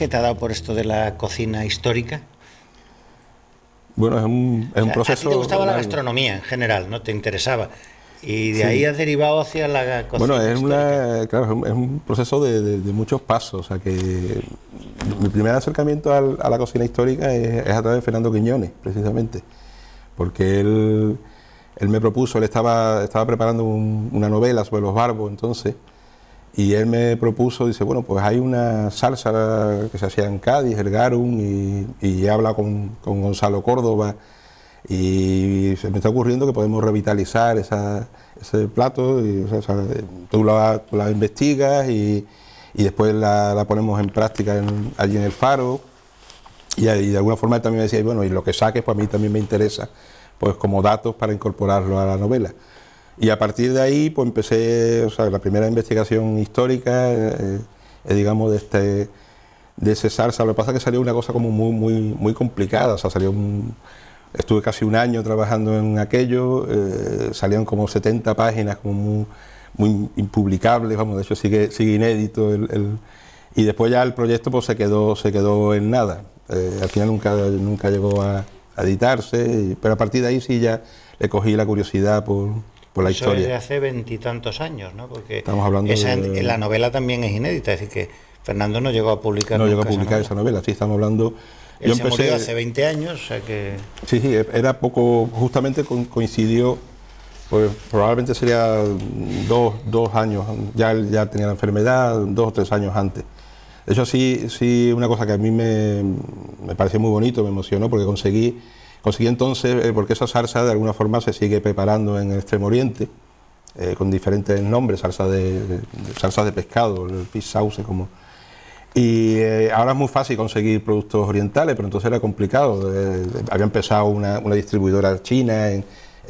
que te ha dado por esto de la cocina histórica? Bueno, es un proceso... A ti te gustaba la gastronomía en general, ¿no? Te interesaba. Y de ahí has derivado hacia la cocina histórica. Claro, es un proceso de muchos pasos. O sea que mi primer acercamiento a la cocina histórica es a través de Fernando Quiñones, precisamente. Porque él me propuso, él estaba preparando una novela sobre los barbos entonces, y él me propuso, dice, bueno, pues hay una salsa que se hacía en Cádiz, el garum, y he hablado con Gonzalo Córdoba, y se me está ocurriendo que podemos revitalizar ese plato, y, tú la investigas y después la ponemos en práctica allí en el Faro, y de alguna forma él también me decía, bueno, y lo que saques, pues a mí también me interesa, pues como datos para incorporarlo a la novela. Y a partir de ahí, pues empecé, la primera investigación histórica, digamos, de ese salsa. Lo que pasa es que salió una cosa como muy complicada, estuve casi un año trabajando en aquello, salieron como 70 páginas, como muy impublicables, vamos, de hecho sigue inédito, y después ya el proyecto pues se quedó en nada. Al final nunca llegó a editarse, pero a partir de ahí sí ya le cogí la curiosidad por la historia. Eso es de hace 20 y tantos años, ¿no? Porque estamos hablando la novela también es inédita, es decir, que Fernando no llegó a publicar esa novela, sí, estamos hablando... Él se murió hace 20 años, o sea que... Sí, era poco, justamente coincidió, pues probablemente sería dos años, ya tenía la enfermedad, 2 o 3 años antes. De hecho, sí, una cosa que a mí me pareció muy bonito, me emocionó, porque conseguí entonces, porque esa salsa de alguna forma se sigue preparando en el Extremo Oriente, con diferentes nombres, salsas de pescado, el fish sauce, como... Y ahora es muy fácil conseguir productos orientales, pero entonces era complicado. Había empezado una distribuidora china en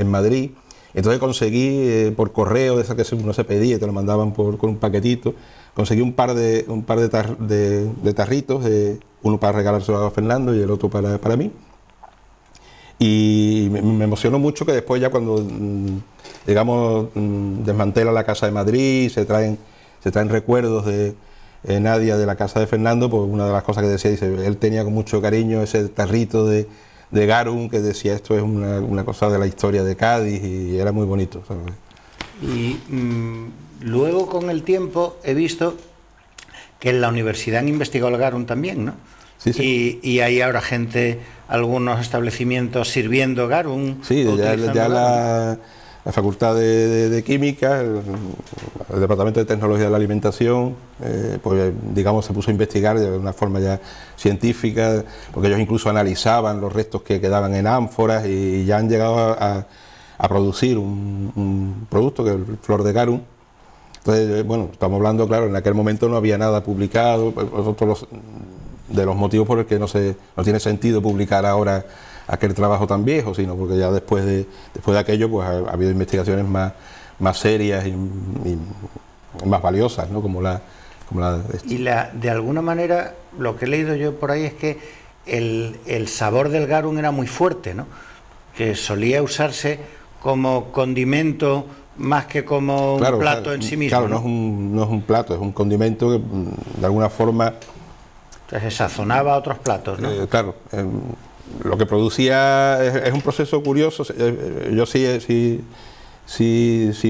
Madrid, entonces conseguí por correo, de esas que uno se pedía y te lo mandaban con un paquetito, conseguí un par de tarritos, uno para regalárselo a Fernando y el otro para mí. Y me emocionó mucho que después ya cuando, digamos, desmantela la Casa de Madrid, se traen recuerdos de Nadia de la casa de Fernando, pues una de las cosas que decía, dice, él tenía con mucho cariño ese tarrito de garum, que decía, esto es una cosa de la historia de Cádiz, y era muy bonito, ¿sabes? Y luego con el tiempo he visto que en la universidad han investigado el garum también, ¿no? Sí. Y hay ahora algunos establecimientos sirviendo garum. Sí, ya la Facultad de Química, el Departamento de Tecnología de la Alimentación, pues digamos se puso a investigar de una forma ya científica, porque ellos incluso analizaban los restos que quedaban en ánforas, y ya han llegado a producir un producto que es el flor de garum. Entonces, bueno, estamos hablando, claro, en aquel momento no había nada publicado, de los motivos por el que no tiene sentido publicar ahora aquel trabajo tan viejo, sino porque ya después de aquello pues ha habido investigaciones más serias y más valiosas, ¿no? como la de esto. Y de alguna manera lo que he leído yo por ahí es que el sabor del garum era muy fuerte, ¿no? Que solía usarse como condimento más que como un plato en sí mismo. Claro, no es un plato, es un condimento que de alguna forma... Entonces se sazonaba a otros platos, ¿no? Claro. Lo que producía es un proceso curioso. Yo sí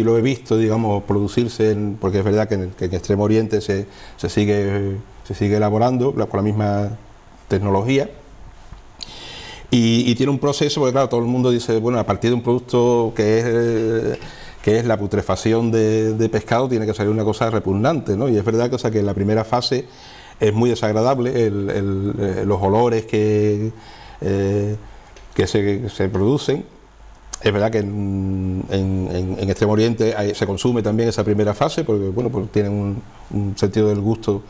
lo he visto, digamos, producirse, porque es verdad que en Extremo Oriente se sigue elaborando con la misma tecnología, y tiene un proceso, porque claro, todo el mundo dice, bueno, a partir de un producto que es la putrefacción de pescado, tiene que salir una cosa repugnante, ¿no? Y es verdad que en la primera fase es muy desagradable los olores que se producen. Es verdad que en Extremo Oriente se consume también esa primera fase, porque bueno, pues tienen un sentido del gusto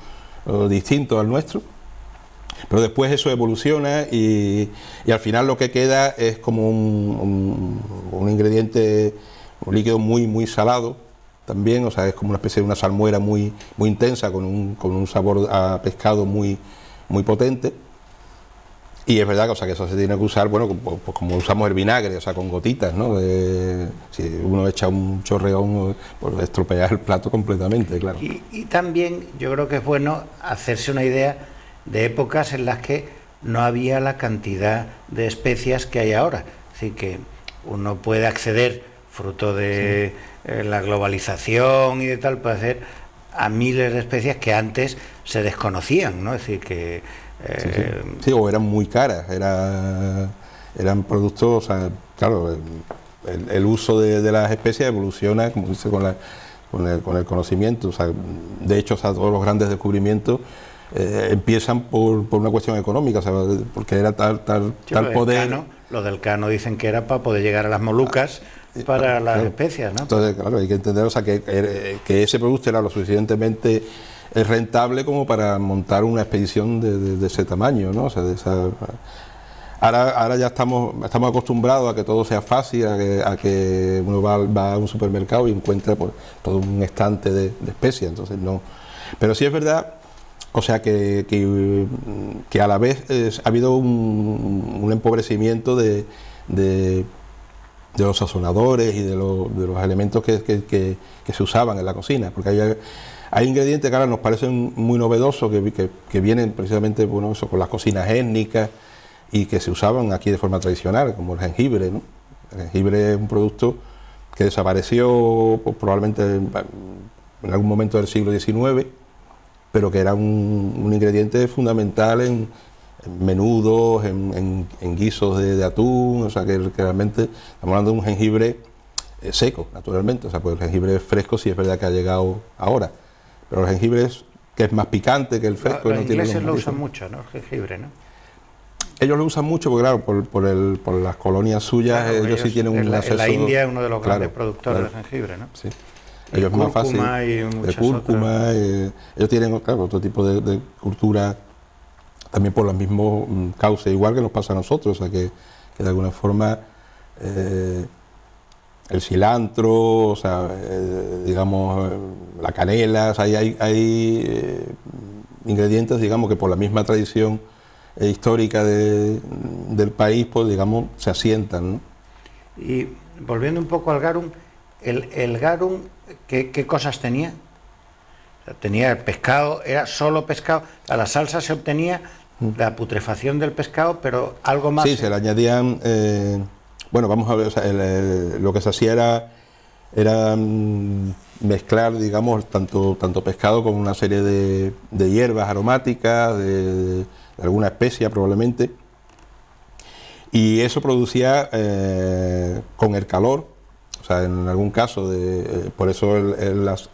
distinto al nuestro, pero después eso evoluciona y al final lo que queda es como un ingrediente, un líquido muy salado también, o sea, es como una especie de una salmuera muy intensa, con un sabor a pescado muy potente. Y es verdad que eso se tiene que usar, bueno, pues como usamos el vinagre, o sea, con gotitas, ¿no? Si uno echa un chorreón, pues estropea el plato completamente, claro. Y también yo creo que es bueno hacerse una idea de épocas en las que no había la cantidad de especias que hay ahora. Así que uno puede acceder, fruto de la globalización y de tal, puede acceder a miles de especias que antes se desconocían, ¿no? Es decir, que... Sí, o eran muy caras, eran productos, o sea, claro, el uso de las especias evoluciona, como dice, con el conocimiento. O sea, de hecho, o sea, todos los grandes descubrimientos empiezan por una cuestión económica, o sea, porque era tal poder... Lo del Cano dicen que era para poder llegar a las Molucas para las especias, ¿no? Entonces, claro, hay que entender, o sea, que ese producto era lo suficientemente rentable como para montar una expedición de ese tamaño, ¿no? O sea, ahora ya estamos acostumbrados a que todo sea fácil, a que uno va a un supermercado y encuentra pues todo un estante de especias, entonces no. Pero sí es verdad, o sea, que a la vez ha habido un empobrecimiento de los sazonadores y de los elementos que se usaban en la cocina, porque hay ingredientes que ahora nos parecen muy novedosos, que vienen precisamente, bueno, eso, con las cocinas étnicas y que se usaban aquí de forma tradicional, como el jengibre, ¿no? El jengibre es un producto que desapareció pues, probablemente en algún momento del siglo XIX, pero que era un ingrediente fundamental en menudos, en guisos de atún, o sea que realmente estamos hablando de un jengibre seco, naturalmente, o sea, pues el jengibre fresco sí es verdad que ha llegado ahora, pero el jengibre que es más picante que el fresco. Los ingleses lo usan mucho, ¿no? El jengibre, ¿no? Ellos lo usan mucho porque, claro, por las colonias suyas, claro, ellos sí tienen un acceso... La India es uno de los grandes productores de jengibre, ¿no? Sí. Ellos es más fácil, de cúrcuma, ellos tienen, claro, otro tipo de cultura también por los mismos cauces, igual que nos pasa a nosotros, o sea que de alguna forma el cilantro, o sea, digamos, la canela, o sea, hay ingredientes, digamos, que por la misma tradición histórica del país, pues, digamos, se asientan, ¿no? Y volviendo un poco al garum, el garum, ¿qué cosas tenía? O sea, tenía el pescado, era solo pescado, a la salsa se obtenía la putrefacción del pescado, pero algo más. Sí, se le añadían, bueno, vamos a ver, o sea, lo que se hacía era mezclar, digamos, tanto pescado con una serie de hierbas aromáticas, de alguna especia probablemente, y eso producía con el calor, o sea, en algún caso, por eso las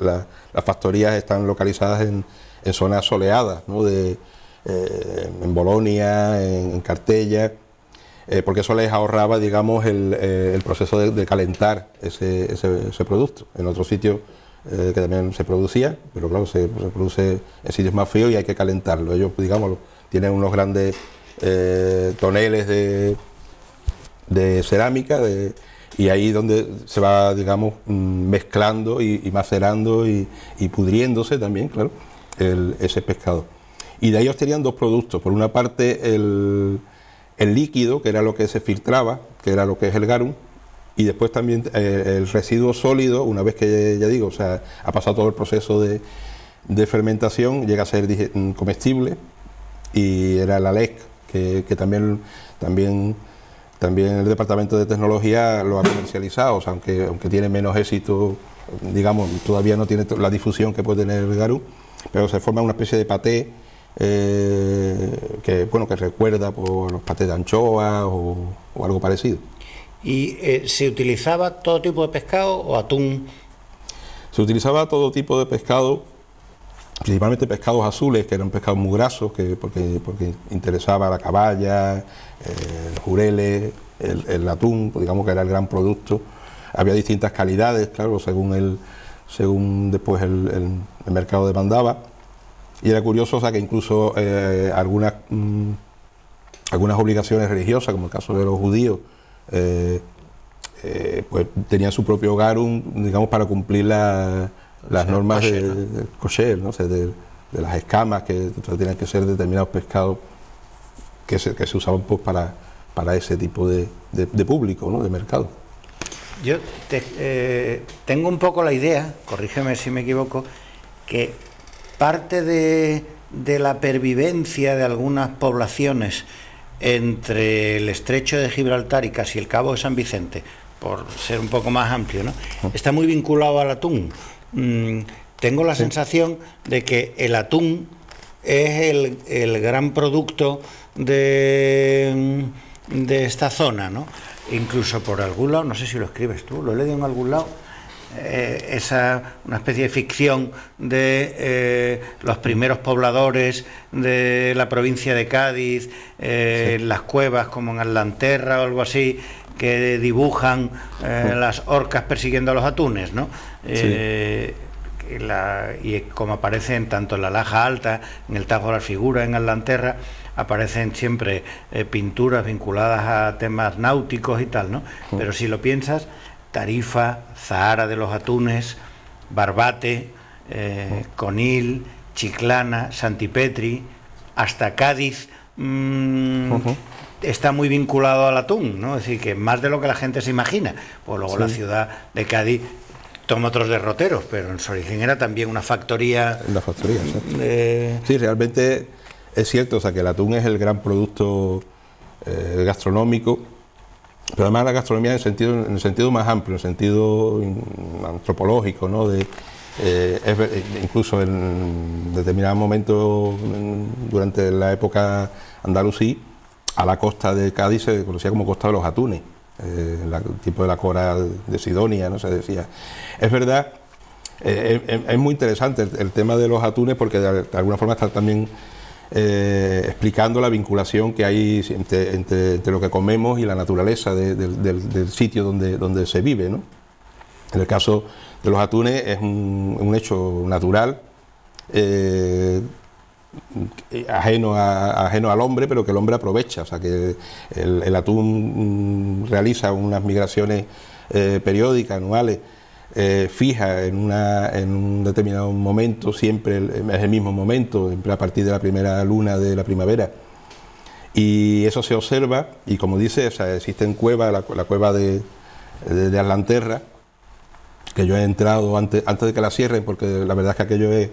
factorías están localizadas en zonas soleadas, ¿no? En Bolonia, en Cartella, porque eso les ahorraba, digamos, el proceso de calentar ese producto. En otros sitios que también se producía, pero claro, se produce en sitios más fríos y hay que calentarlo. Ellos, digamos, tienen unos grandes toneles de cerámica, y ahí donde se va, digamos, mezclando y macerando y pudriéndose también, claro, ese pescado. Y de ahí obtenían dos productos. Por una parte, el líquido, que era lo que se filtraba, que era lo que es el garum, y después también el residuo sólido, una vez que, ya digo, o sea, ha pasado todo el proceso de fermentación, llega a ser comestible, y era la lec, que también el Departamento de Tecnología lo ha comercializado, o sea, aunque tiene menos éxito, digamos, todavía no tiene la difusión que puede tener el garum, pero se forma una especie de paté que recuerda por los patés de anchoa o algo parecido. ¿Y se utilizaba todo tipo de pescado o atún? Se utilizaba todo tipo de pescado, principalmente pescados azules, que eran pescados muy grasos, porque interesaba la caballa, el jurele, el atún, digamos que era el gran producto. Había distintas calidades, claro, según después el mercado demandaba. Y era curioso, o sea, que incluso algunas obligaciones religiosas, como el caso de los judíos, pues tenían su propio garum, digamos, para cumplir las normas del kosher, ¿no? O sea, de las escamas, que tenían que ser determinados pescados que se usaban pues para ese tipo de público, ¿no? De mercado. Yo tengo un poco la idea, corrígeme si me equivoco, que parte de de la pervivencia de algunas poblaciones entre el estrecho de Gibraltar y casi el Cabo de San Vicente, por ser un poco más amplio, ¿no?, está muy vinculado al atún. Tengo la sensación de que el atún es el gran producto de esta zona, ¿no? Incluso por algún lado, no sé si lo escribes tú, lo he leído en algún lado, una especie de ficción de los primeros pobladores de la provincia de Cádiz, las cuevas como en Atlanterra o algo así, que dibujan las orcas persiguiendo a los atunes, ¿no? Y como aparecen tanto en la Laja Alta, en el Tajo de las Figuras, en Atlanterra, aparecen siempre pinturas vinculadas a temas náuticos y tal, ¿no? Pero si lo piensas, Tarifa, Zahara de los Atunes, Barbate, Conil, Chiclana, Santipetri, hasta Cádiz, está muy vinculado al atún, ¿no? Es decir, que más de lo que la gente se imagina. Pues luego la ciudad de Cádiz toma otros derroteros, pero en su origen era también una factoría. La factoría, sí, realmente es cierto, o sea, que el atún es el gran producto gastronómico, pero además la gastronomía en el sentido más amplio, en el sentido antropológico, ¿no? Incluso en determinados momentos durante la época andalusí, a la costa de Cádiz se conocía como Costa de los Atunes, el tipo de la cora de Sidonia, ¿no? Se decía. Es verdad, es muy interesante el tema de los atunes, porque de alguna forma está también explicando la vinculación que hay entre lo que comemos y la naturaleza del sitio donde se vive, ¿no? En el caso de los atunes es un hecho natural, ajeno al hombre, pero que el hombre aprovecha. O sea, que el atún realiza unas migraciones periódicas, anuales, fija en un determinado momento, siempre es el mismo momento, siempre a partir de la primera luna de la primavera, y eso se observa. Y como dice, o sea, existen cuevas, la cueva de Atlanterra, que yo he entrado antes de que la cierren, porque la verdad es que aquello es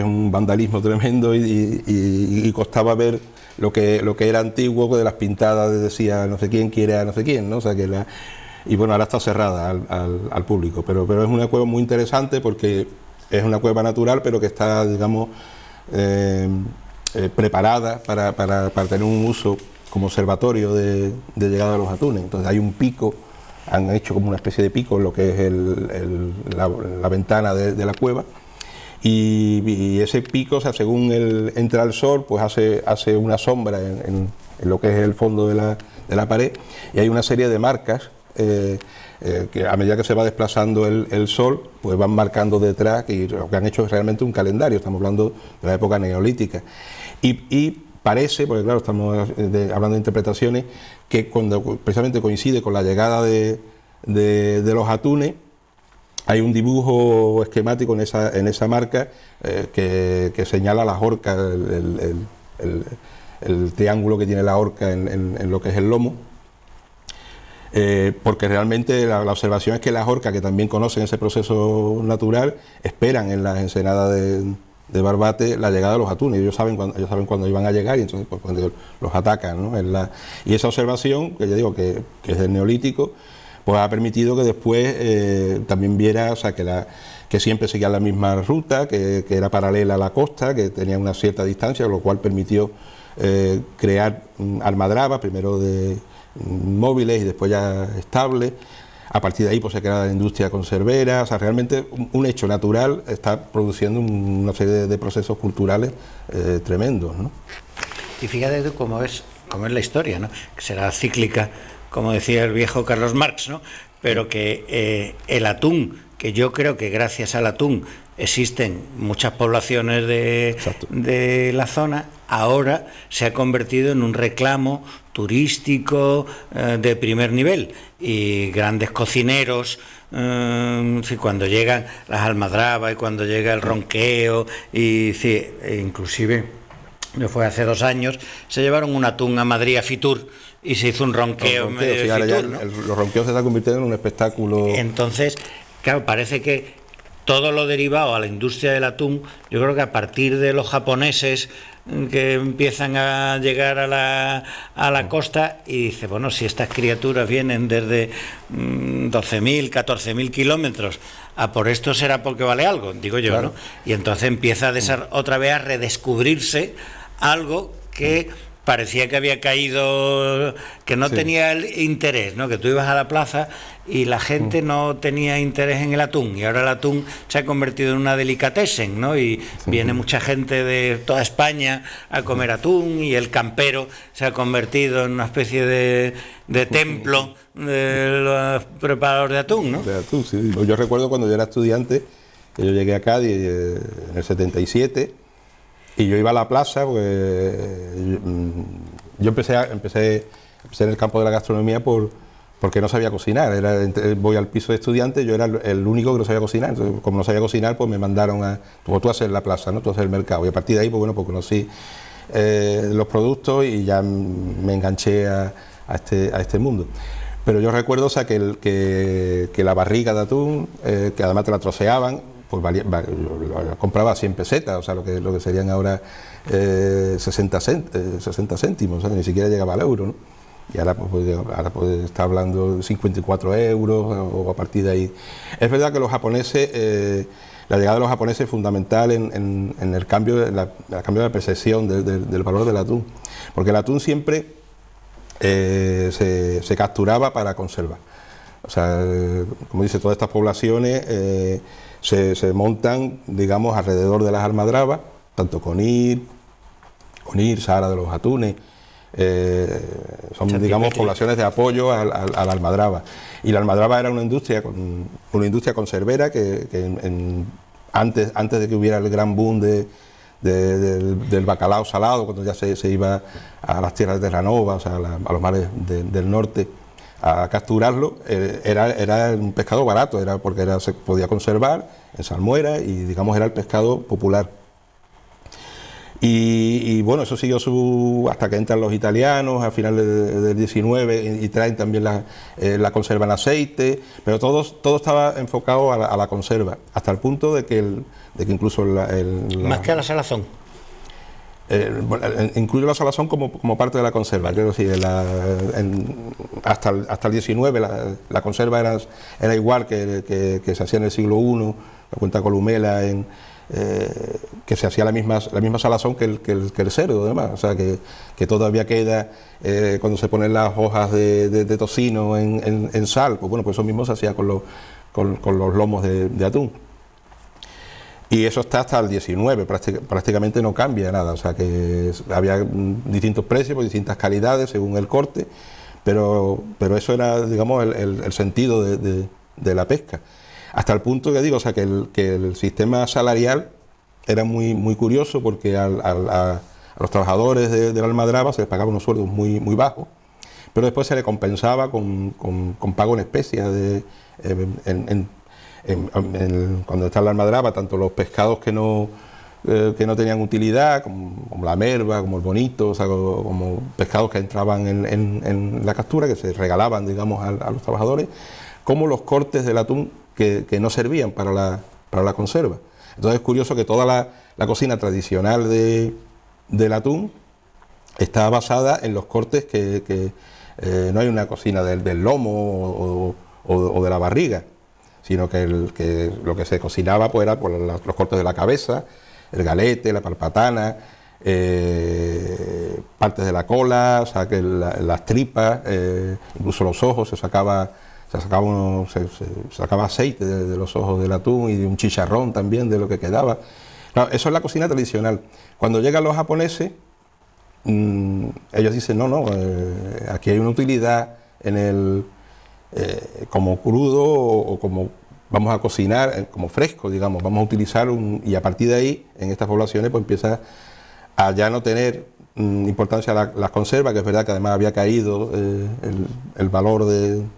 un vandalismo tremendo, y costaba ver lo que era antiguo, de las pintadas decía no sé quién quiere a no sé quién, ¿no? O sea, y bueno, ahora está cerrada al público, pero es una cueva muy interesante, porque es una cueva natural, pero que está, digamos, preparada para tener un uso como observatorio de llegada de los atunes. Entonces hay un pico, han hecho como una especie de pico en lo que es la ventana de la cueva, y ese pico, o sea, según entra el sol, pues hace una sombra en lo que es el fondo de la pared, y hay una serie de marcas que a medida que se va desplazando el sol, pues van marcando detrás, y lo que han hecho es realmente un calendario. Estamos hablando de la época neolítica, y parece, porque claro, estamos hablando de interpretaciones, que cuando precisamente coincide con la llegada de los atunes, hay un dibujo esquemático en esa marca que señala las orcas, el triángulo que tiene la orca en lo que es el lomo. Porque realmente la observación es que las orcas, que también conocen ese proceso natural, esperan en las ensenadas de Barbate la llegada de los atunes. Ellos saben cuándo iban a llegar, y entonces pues, cuando los atacan, ¿no? Y esa observación, que ya digo que es del Neolítico, pues ha permitido que después también viera, o sea, que siempre seguían la misma ruta, que era paralela a la costa, que tenía una cierta distancia, lo cual permitió crear almadrabas, primero de móviles y después ya estables. A partir de ahí pues se crea la industria conservera. O sea, realmente un hecho natural está produciendo una serie de procesos culturales tremendos, ¿no? Y fíjate tú cómo es la historia, ¿no? Que será cíclica, como decía el viejo Carlos Marx, ¿no? Pero que el atún, que yo creo que gracias al atún existen muchas poblaciones de la zona, ahora se ha convertido en un reclamo turístico de primer nivel, y grandes cocineros, cuando llegan las almadrabas y cuando llega el ronqueo, y sí, inclusive fue hace 2 años, se llevaron un atún a Madrid, a Fitur, y se hizo un ronqueo en medio de Fitur, ¿no? Los ronqueos se están convirtiendo en un espectáculo. Entonces, claro, parece que todo lo derivado a la industria del atún, yo creo que a partir de los japoneses que empiezan a llegar a la costa, y dice, bueno, si estas criaturas vienen desde 12.000, 14.000 kilómetros a por esto, será porque vale algo, digo yo, claro, ¿no? Y entonces empieza otra vez a redescubrirse algo que parecía que había caído, que no tenía el interés, ¿no? Que tú ibas a la plaza y la gente no tenía interés en el atún, y ahora el atún se ha convertido en una delicatessen, ¿no? Y viene mucha gente de toda España a comer atún, y el campero se ha convertido en una especie de templo de los preparadores de atún, ¿no? De atún, sí. Yo recuerdo cuando yo era estudiante, que yo llegué a Cádiz en el 77, y yo iba a la plaza, pues yo empecé en el campo de la gastronomía porque no sabía cocinar. Voy al piso de estudiantes, yo era el único que no sabía cocinar. Entonces, como no sabía cocinar, pues me mandaron tú a hacer la plaza, ¿no? Tú a hacer el mercado. Y a partir de ahí, pues bueno, pues conocí los productos y ya me enganché a este mundo. Pero yo recuerdo, o sea, que la barriga de atún, que además te la troceaban, pues yo compraba a 100 pesetas, o sea, lo que serían ahora 60 céntimos, o sea, que ni siquiera llegaba al euro, ¿no? Y ahora pues está hablando de 54 euros o a partir de ahí. Es verdad que los japoneses, la llegada de los japoneses es fundamental en el cambio de la percepción del valor del atún, porque el atún siempre se capturaba para conservar. O sea, como dice, todas estas poblaciones se montan, digamos, alrededor de las almadrabas, tanto Conil, Sahara de los Atunes, son, digamos, poblaciones de apoyo a la almadraba. Y la almadraba era una industria conservera que antes de que hubiera el gran boom del bacalao salado, cuando ya se iba a las tierras de Terranova, o sea, a los mares del norte, a capturarlo, era un pescado barato, porque se podía conservar en salmuera y, digamos, era el pescado popular. Y bueno, eso siguió hasta que entran los italianos a finales del 19 y traen también la conserva en aceite, pero todo estaba enfocado a la conserva, hasta el punto de que incluso más que a la salazón. Incluye la salazón como parte de la conserva. Creo que sí, hasta el 19 la conserva era igual que se hacía en el siglo I, la cuenta Columela, que se hacía la misma salazón que el cerdo, además. O sea, que todavía queda, cuando se ponen las hojas de tocino en sal, pues bueno, pues eso mismo se hacía con los lomos de atún. Y eso está hasta el 19, prácticamente no cambia nada, o sea que había distintos precios, distintas calidades según el corte, pero eso era, digamos, el sentido de la pesca. Hasta el punto que digo, o sea, que el sistema salarial era muy, muy curioso, porque a los trabajadores de la almadraba se les pagaban unos sueldos muy, muy bajos, pero después se les compensaba con pago en especie cuando está en la almadraba, tanto los pescados que no tenían utilidad, como la merva, como el bonito, o sea, como pescados que entraban en la captura, que se regalaban, digamos, a los trabajadores, como los cortes del atún que no servían para la conserva. Entonces es curioso que toda la cocina tradicional del atún está basada en los cortes que no hay una cocina del lomo o de la barriga, sino que lo que se cocinaba pues era por los cortes de la cabeza, el galete, la parpatana, partes de la cola, o sea, que las tripas, incluso los ojos, se sacaba aceite de los ojos del atún, y de un chicharrón también de lo que quedaba. Claro, eso es la cocina tradicional. Cuando llegan los japoneses, ellos dicen, no, aquí hay una utilidad como crudo, o como vamos a cocinar, como fresco, digamos, vamos a utilizar y a partir de ahí, en estas poblaciones, pues empieza a ya no tener importancia las conservas, que es verdad que además había caído el valor en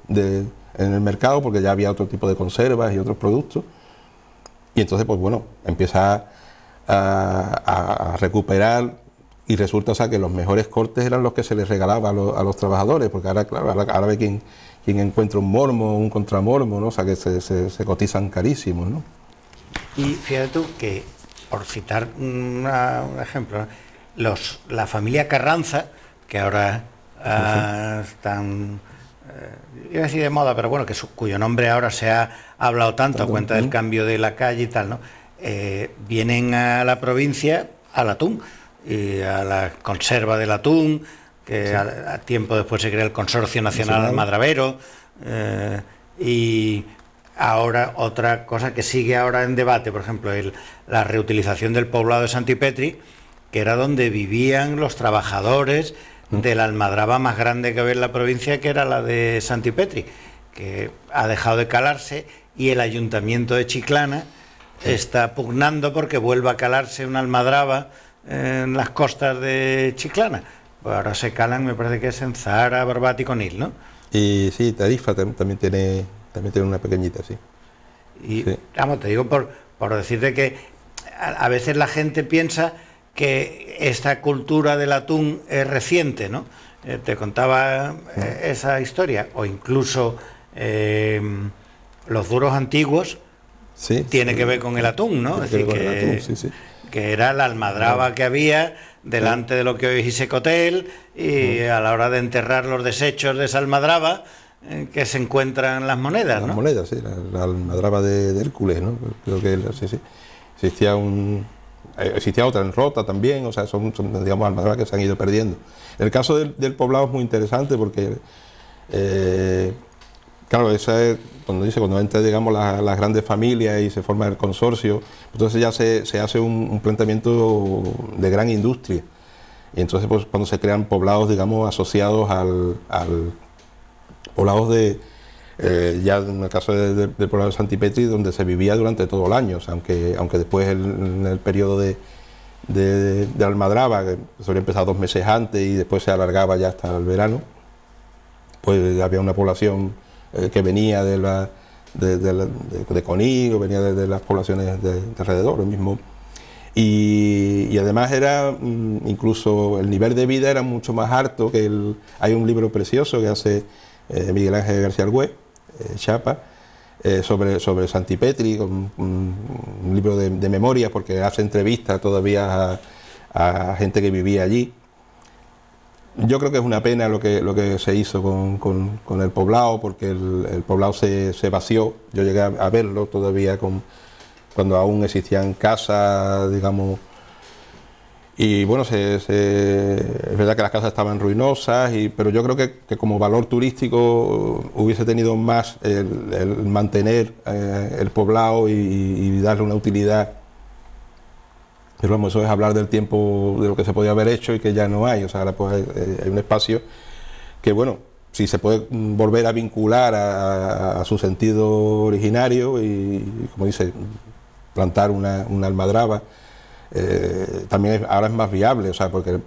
el mercado, porque ya había otro tipo de conservas y otros productos, y entonces, pues bueno, empieza a recuperar, y resulta, o sea, que los mejores cortes eran los que se les regalaba a los trabajadores, porque ahora, claro, ahora ve quien encuentra un mormo, un contramormo, ¿no? O sea, que se cotizan carísimos, ¿no? Y fíjate tú que, por citar un ejemplo, la familia Carranza, que ahora están, iba a decir de moda, pero bueno, cuyo nombre ahora se ha hablado tanto a cuenta del cambio de la calle y tal, ¿no? Vienen a la provincia al atún y a la conserva del atún, que a tiempo después se crea el Consorcio Nacional Almadravero, y ahora otra cosa que sigue ahora en debate, por ejemplo, la reutilización del poblado de Santipetri, que era donde vivían los trabajadores de la almadraba más grande que había en la provincia, que era la de Santipetri, que ha dejado de calarse, y el Ayuntamiento de Chiclana está pugnando porque vuelva a calarse una almadraba en las costas de Chiclana. Pues ahora se calan, me parece que es en Zahara, Barbate y Conil, ¿no? Y sí, Tarifa también tiene una pequeñita, sí. Y vamos, te digo por decirte que a veces la gente piensa que esta cultura del atún es reciente, ¿no? Te contaba esa historia, o incluso los duros antiguos tiene que ver con el atún, ¿no? Es decir, que era la almadraba que había delante de lo que hoy es Isecotel, y a la hora de enterrar los desechos de esa almadraba que se encuentran las monedas, ¿no? Las monedas, sí, la almadraba de Hércules, ¿no? Creo que sí. Existía otra en Rota también, o sea, son digamos, almadrabas que se han ido perdiendo. El caso del poblado es muy interesante porque, claro, cuando entra, digamos, las grandes familias y se forma el consorcio, entonces ya se hace un planteamiento de gran industria. Y entonces, pues, cuando se crean poblados, digamos, asociados al poblados ya en el caso del poblado de Santipetri, donde se vivía durante todo el año, o sea, aunque después en el periodo de Almadraba, que solía empezar 2 meses antes y después se alargaba ya hasta el verano, pues había una población que venía de Conil, o venía de las poblaciones de alrededor, el mismo. Y además era, incluso el nivel de vida era mucho más alto que hay un libro precioso que hace Miguel Ángel García Argüé, Chapa, sobre Santipetri, un libro de memorias, porque hace entrevistas todavía a gente que vivía allí. Yo creo que es una pena lo que se hizo con el poblado, porque el poblado se vació. Yo llegué a verlo todavía cuando aún existían casas, digamos. Y bueno, es verdad que las casas estaban ruinosas, pero yo creo que como valor turístico hubiese tenido más el mantener el poblado y darle una utilidad. Pero vamos, eso es hablar del tiempo, de lo que se podía haber hecho y que ya no hay. O sea, ahora pues hay un espacio que, bueno, si se puede volver a vincular a su sentido originario y, como dice, plantar una almadraba, también ahora es más viable, o sea, porque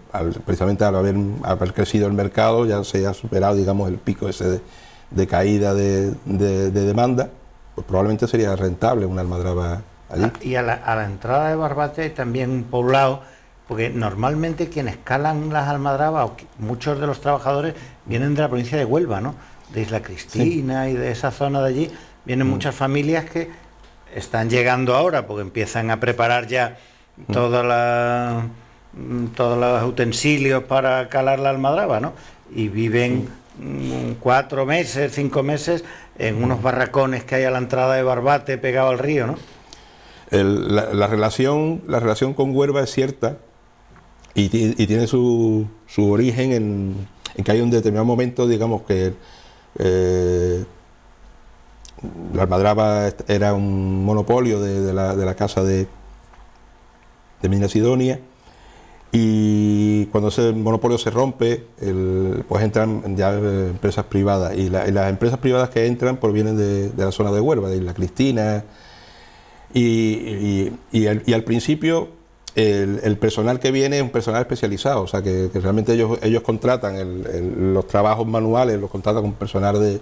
precisamente al haber crecido el mercado ya se ha superado, digamos, el pico ese de caída de demanda, pues probablemente sería rentable una almadraba allí. Y a la entrada de Barbate hay también un poblado, porque normalmente quienes calan las almadrabas, muchos de los trabajadores vienen de la provincia de Huelva, ¿no? De Isla Cristina y de esa zona de allí, vienen muchas familias que están llegando ahora porque empiezan a preparar ya todos los utensilios para calar la almadraba, ¿no? Y viven 4 meses, 5 meses en unos barracones que hay a la entrada de Barbate pegado al río, ¿no? La relación con Huelva es cierta y tiene su origen en que hay un determinado momento, digamos, que la almadraba era un monopolio de la casa de Mina Sidonia, y cuando ese monopolio se rompe, pues entran ya empresas privadas, y las empresas privadas que entran provienen de la zona de Huelva, de Isla Cristina, y al principio el personal que viene es un personal especializado, o sea que realmente ellos contratan los trabajos manuales, los contratan con personal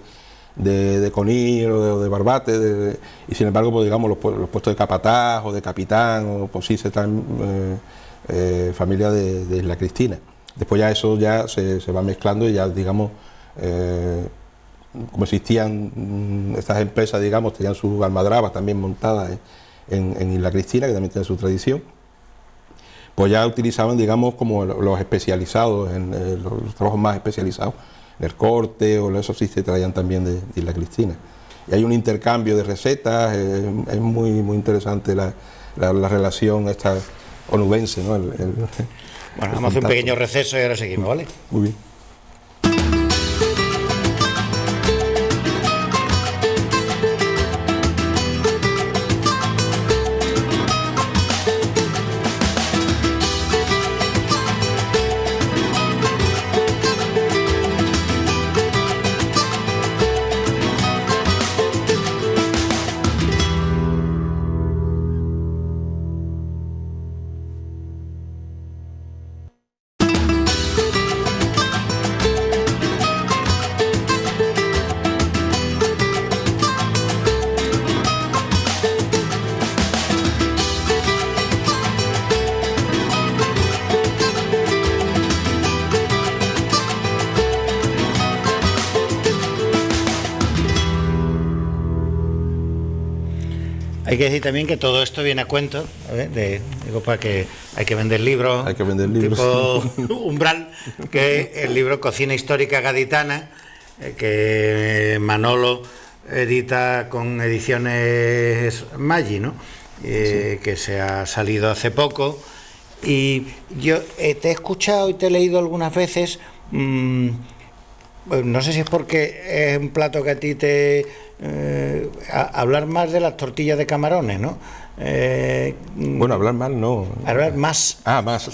de Conil o de Barbate, y sin embargo, pues, digamos, los puestos de capataz o de capitán, o pues sí se traen familia de Isla Cristina. Después ya eso ya se va mezclando y ya, digamos, como existían estas empresas, digamos, tenían sus almadrabas también montadas en Isla Cristina, que también tiene su tradición, pues ya utilizaban, digamos, como los especializados, los trabajos más especializados, el corte o eso sí se traían también de Isla Cristina. Y hay un intercambio de recetas, es muy, muy interesante la relación esta onubense, ¿no? Bueno, vamos a hacer un pequeño receso y ahora seguimos, ¿vale? Muy bien. Hay que decir también que todo esto viene a cuento, digo, para que hay que vender libros, tipo Umbral, que es el libro Cocina Histórica Gaditana, que Manolo edita con ediciones Maggi, ¿no? Sí. Que se ha salido hace poco, y yo te he escuchado y te he leído algunas veces, no sé si es porque es un plato que a ti te... hablar más de las tortillas de camarones, ¿no? Bueno, hablar mal no. Hablar más. Más.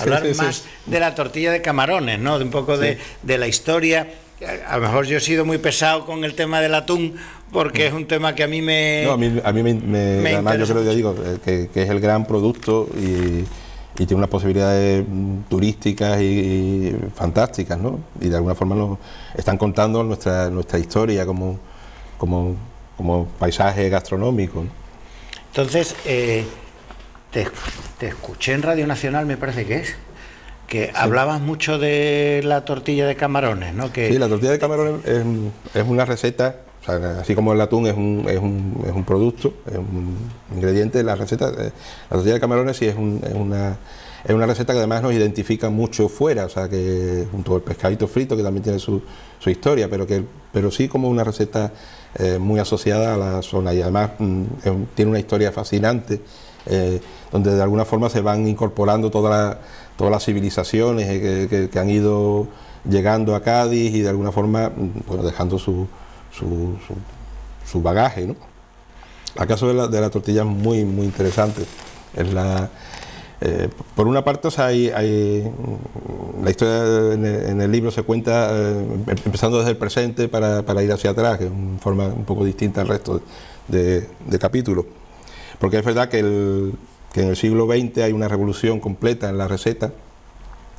Hablar más de la tortilla de camarones, ¿no? De un poco de la historia. A lo mejor yo he sido muy pesado con el tema del atún, porque es un tema que a mí me... No, a mí me además yo creo, ya digo, que es el gran producto y tiene unas posibilidades turísticas y fantásticas, ¿no? Y de alguna forma nos están contando nuestra historia como paisaje gastronómico. Entonces, te escuché en Radio Nacional, me parece que hablabas mucho de la tortilla de camarones, ¿no? Sí, la tortilla de camarones es una receta, o sea, así como el atún es un producto, es un ingrediente, la tortilla de camarones sí es una receta que además nos identifica mucho fuera, o sea, que junto al pescadito frito, que también tiene su historia, pero sí como una receta muy asociada a la zona, y además tiene una historia fascinante, donde de alguna forma se van incorporando todas las civilizaciones que han ido llegando a Cádiz y de alguna forma, bueno, dejando su bagaje, ¿no? El caso de la tortilla es muy, muy interesante. Por una parte, o sea, hay la historia en el libro se cuenta empezando desde el presente para ir hacia atrás, que es una forma un poco distinta al resto de capítulos. Porque es verdad que en el siglo XX hay una revolución completa en la receta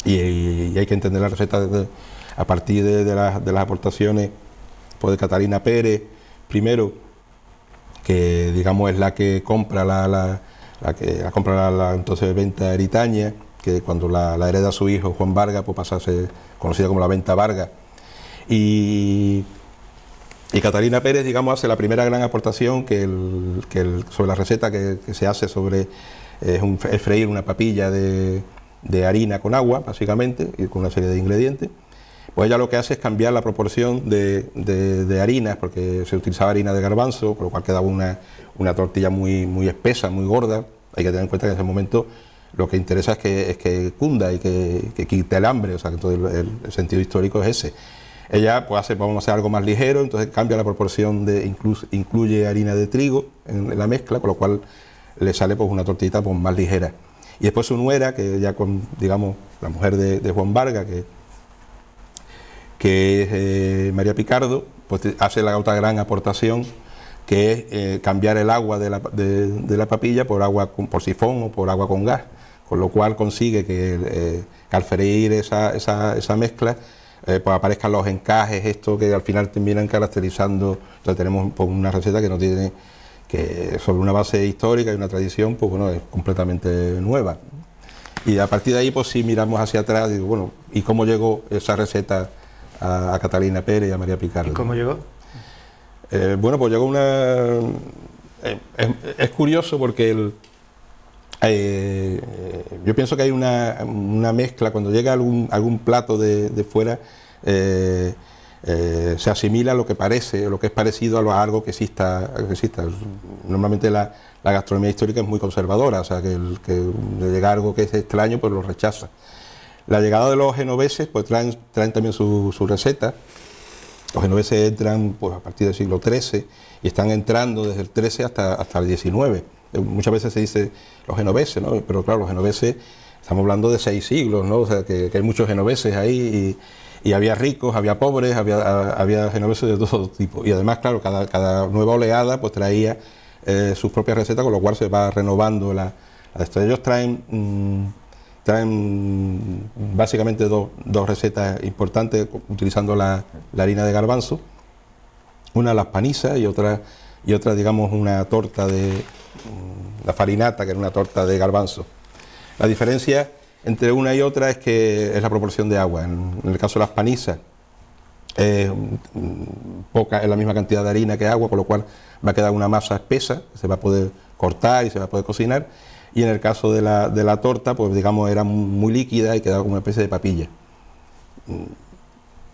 y hay que entender la receta a partir de las aportaciones pues, de Catalina Pérez, primero, que digamos es la que compra la entonces venta Eritaña, que cuando la hereda a su hijo Juan Vargas, pues pasa a ser conocida como la venta Vargas. Y Catalina Pérez, digamos, hace la primera gran aportación sobre la receta que se hace sobre es freír una papilla de harina con agua, básicamente, y con una serie de ingredientes. Pues ella lo que hace es cambiar la proporción de harinas, porque se utilizaba harina de garbanzo, con lo cual quedaba una tortilla muy, muy espesa, muy gorda. Hay que tener en cuenta que en ese momento lo que interesa es que cunda y que quite el hambre, o sea que todo el sentido histórico es ese. Ella pues vamos a hacer algo más ligero, entonces cambia la proporción incluye harina de trigo en la mezcla, con lo cual le sale pues una tortita pues, más ligera. Y después su nuera, que ya con, digamos, la mujer de Juan Vargas, que es María Picardo, pues hace la otra gran aportación, que es cambiar el agua de la papilla por agua por sifón o por agua con gas, con lo cual consigue que al freír esa mezcla pues aparezcan los encajes, esto que al final terminan caracterizando. Entonces tenemos pues, una receta que no tiene, que sobre una base histórica y una tradición, pues bueno, es completamente nueva. Y a partir de ahí, pues sí miramos hacia atrás, digo, bueno, ¿y cómo llegó esa receta a Catalina Pérez y a María Picardo? ¿Y cómo llegó? Bueno, pues llegó es curioso porque yo pienso que hay una mezcla, cuando llega algún plato de fuera, se asimila lo que parece, lo que es parecido a algo que exista. Normalmente la gastronomía histórica es muy conservadora, o sea que le llega algo que es extraño, pues lo rechaza. La llegada de los genoveses, pues traen también su receta. Los genoveses entran pues a partir del siglo XIII y están entrando desde el XIII hasta el XIX. Muchas veces se dice los genoveses, ¿no? Pero claro, los genoveses, estamos hablando de 6 siglos, ¿no? O sea, que hay muchos genoveses ahí y había ricos, había pobres, había genoveses de todo tipo. Y además, claro, cada nueva oleada pues traía sus propias recetas, con lo cual se va renovando la de ellos traen básicamente dos recetas importantes utilizando la harina de garbanzo, una las panizas y otra digamos una torta de la farinata, que era una torta de garbanzo. La diferencia entre una y otra es la proporción de agua. En el caso de las panizas es la misma cantidad de harina que agua, con lo cual va a quedar una masa espesa que se va a poder cortar y se va a poder cocinar. Y en el caso de la torta, pues digamos era muy líquida y quedaba como una especie de papilla.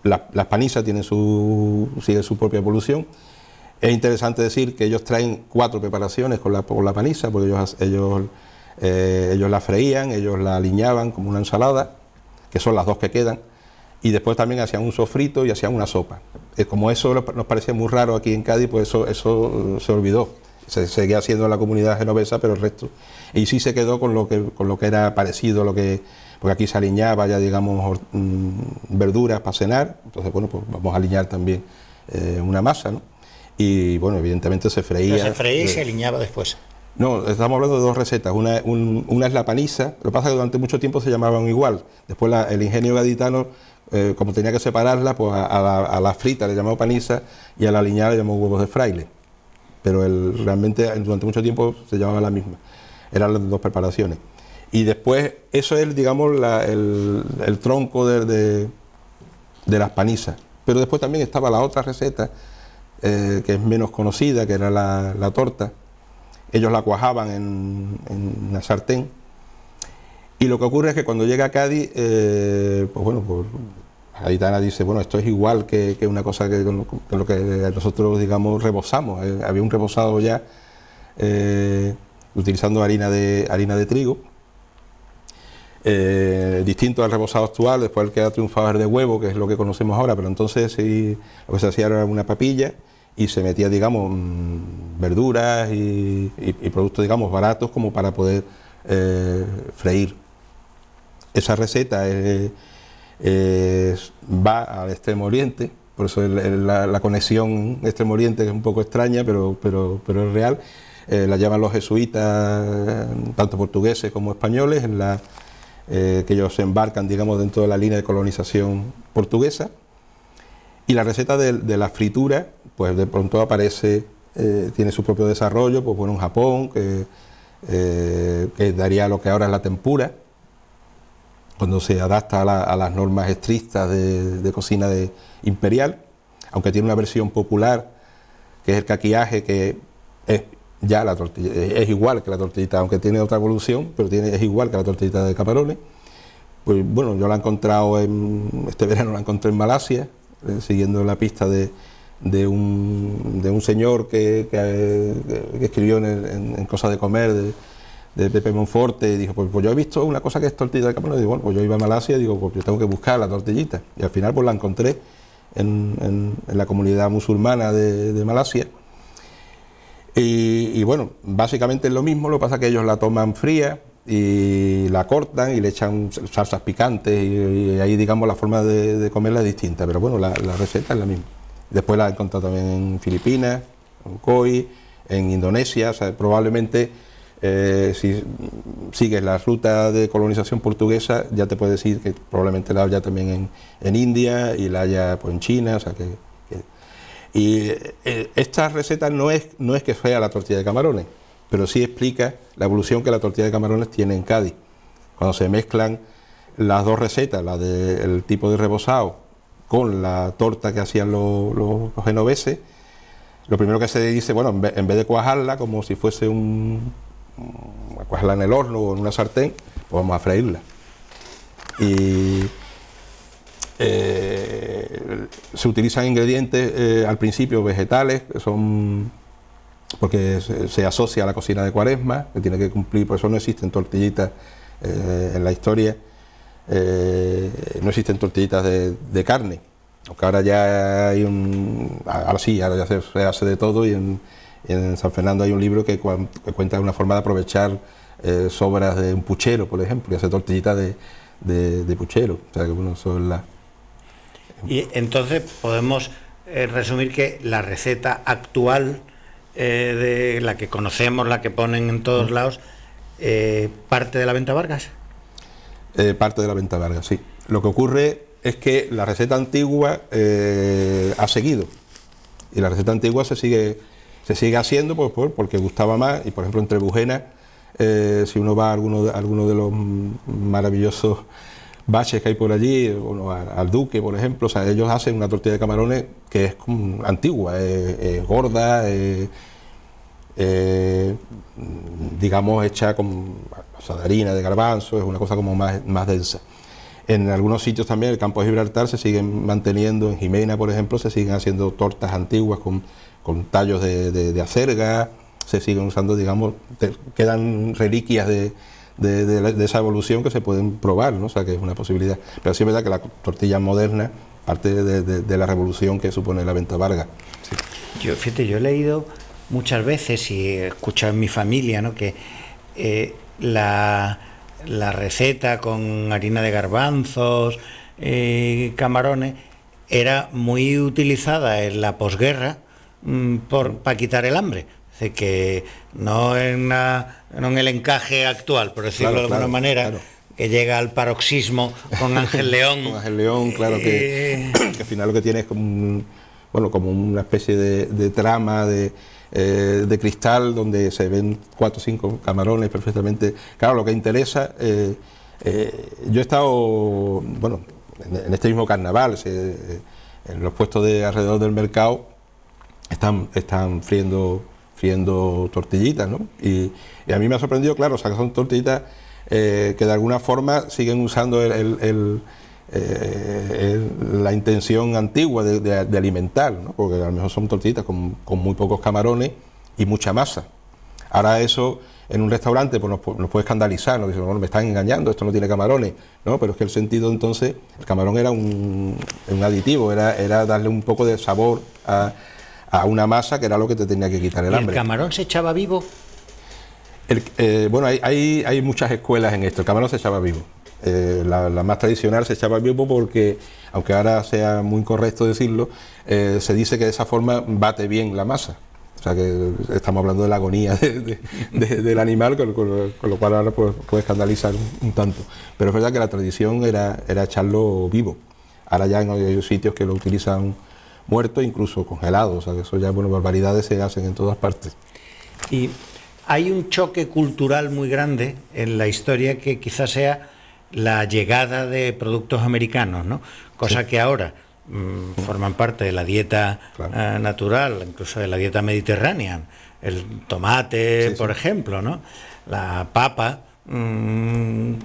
Las panizas siguen su propia evolución. Es interesante decir que ellos traen 4 preparaciones con la paniza, porque ellos la freían, ellos la aliñaban como una ensalada, que son las 2 que quedan, y después también hacían un sofrito y hacían una sopa. Como eso nos parecía muy raro aquí en Cádiz, pues eso se olvidó. Se seguía haciendo en la comunidad genovesa, pero el resto. Y sí se quedó con lo que era parecido, porque aquí se aliñaba ya, digamos, verduras para cenar. Entonces, bueno, pues vamos a aliñar también una masa, ¿no? Y bueno, evidentemente se freía. Pero se freía y se aliñaba después. No, estamos hablando de 2 recetas. Una es la paniza. Lo que pasa es que durante mucho tiempo se llamaban igual. Después el ingenio gaditano, como tenía que separarla, pues a la frita le llamó paniza y a la aliñada le llamó huevos de fraile. Pero realmente durante mucho tiempo se llamaba la misma. Eran las 2 preparaciones. Y después, eso es, digamos, el tronco de las panizas. Pero después también estaba la otra receta, que es menos conocida, que era la torta. Ellos la cuajaban en una sartén. Y lo que ocurre es que cuando llega a Cádiz, pues bueno, pues la gaditana dice, bueno, esto es igual que una cosa que lo que nosotros, digamos, rebozamos. Había un rebozado ya utilizando harina de trigo, distinto al rebozado actual. Después el que ha triunfado es de huevo, que es lo que conocemos ahora, pero entonces sí, lo que se hacía era una papilla y se metía, digamos, verduras y productos, digamos, baratos como para poder freír. Esa receta va al Extremo Oriente, por eso la conexión Extremo Oriente es un poco extraña, pero es real. La llaman los jesuitas, tanto portugueses como españoles, que ellos se embarcan, digamos, dentro de la línea de colonización portuguesa. Y la receta de la fritura, pues de pronto aparece, tiene su propio desarrollo, pues bueno, en Japón, que daría lo que ahora es la tempura, cuando se adapta a las normas estrictas de cocina imperial, aunque tiene una versión popular, que es el caquiaje, que es ya la tortilla, es igual que la tortillita, aunque tiene otra evolución, pero es igual que la tortillita de camarones. Pues bueno, yo la he encontrado este verano la encontré en Malasia, siguiendo la pista de un señor que escribió en Cosas de Comer, de Pepe Monforte, y dijo, pues yo he visto una cosa que es tortilla de camarones. Y digo, bueno, pues yo iba a Malasia y digo, pues yo tengo que buscar la tortillita. Y al final pues la encontré en la comunidad musulmana de Malasia. Y bueno, básicamente es lo mismo, lo que pasa es que ellos la toman fría y la cortan y le echan salsas picantes y ahí, digamos, la forma de comerla es distinta, pero bueno, la receta es la misma. Después la he encontrado también en Filipinas, en Khoi, en Indonesia. O sea, probablemente si sigues la ruta de colonización portuguesa, ya te puedo decir que probablemente la haya también en India y la haya pues en China, o sea y esta receta no es que sea la tortilla de camarones, pero sí explica la evolución que la tortilla de camarones tiene en Cádiz. Cuando se mezclan las 2 recetas, la del tipo de rebozado con la torta que hacían los genoveses, lo primero que se dice, bueno, en vez de cuajarla como si fuese cuajarla en el horno o en una sartén, pues vamos a freírla. Y se utilizan ingredientes al principio vegetales, que son porque se asocia a la cocina de Cuaresma, que tiene que cumplir, por eso no existen tortillitas en la historia, no existen tortillitas de carne, aunque ahora ya hay ahora ya se hace de todo, y en San Fernando hay un libro que cuenta una forma de aprovechar sobras de un puchero, por ejemplo, y hacer tortillitas de puchero, o sea que bueno, eso es la... Y entonces podemos resumir que la receta actual de la que conocemos, la que ponen en todos lados, parte de la Venta Vargas. Parte de la Venta Vargas, sí. Lo que ocurre es que la receta antigua ha seguido, y la receta antigua se sigue haciendo porque gustaba más, y por ejemplo en Trebujena, si uno va a alguno de los maravillosos baches que hay por allí, al Duque, por ejemplo, o sea, ellos hacen una tortilla de camarones que es antigua, gorda, digamos hecha con de harina, de garbanzo, es una cosa como más densa. En algunos sitios también, el campo de Gibraltar, se siguen manteniendo, en Jimena, por ejemplo, se siguen haciendo tortas antiguas con tallos de acelga, se siguen usando, digamos, quedan reliquias de esa evolución que se pueden probar, ¿no? O sea, que es una posibilidad. Pero sí es verdad que la tortilla moderna parte de la revolución que supone la Venta Vargas. Sí. Yo he leído muchas veces y he escuchado en mi familia, ¿no?, que la receta con harina de garbanzos, camarones, era muy utilizada en la posguerra para quitar el hambre. Es decir, que no en el encaje actual, por decirlo de alguna manera, que llega al paroxismo con Ángel León. Con Ángel León, claro, que al final lo que tiene es como una especie de trama de cristal donde se ven 4 o 5 camarones perfectamente. Claro, lo que interesa, yo he estado, bueno, en este mismo carnaval, en los puestos de alrededor del mercado están friendo tortillitas, ¿no? Y a mí me ha sorprendido, claro, o sea, que son tortillitas que de alguna forma siguen usando la intención antigua de alimentar, ¿no? Porque a lo mejor son tortillitas con muy pocos camarones y mucha masa. Ahora eso en un restaurante pues nos puede escandalizar, nos dicen, bueno, me están engañando, esto no tiene camarones, ¿no? Pero es que el sentido entonces, el camarón era un aditivo, era darle un poco de sabor a una masa que era lo que te tenía que quitar el hambre. ¿El camarón se echaba vivo? Bueno, hay muchas escuelas en esto. El camarón se echaba vivo. La más tradicional se echaba vivo porque, aunque ahora sea muy incorrecto decirlo, se dice que de esa forma bate bien la masa. O sea que estamos hablando de la agonía del animal, con lo cual ahora puede escandalizar un tanto. Pero es verdad que la tradición era echarlo vivo. Ahora ya hay sitios que lo utilizan muerto, incluso congelado. O sea que eso ya, bueno, barbaridades se hacen en todas partes. Y hay un choque cultural muy grande en la historia que quizás sea la llegada de productos americanos, ¿no? Cosa que ahora forman parte de la dieta natural, incluso de la dieta mediterránea. El tomate, por ejemplo, ¿no? La papa,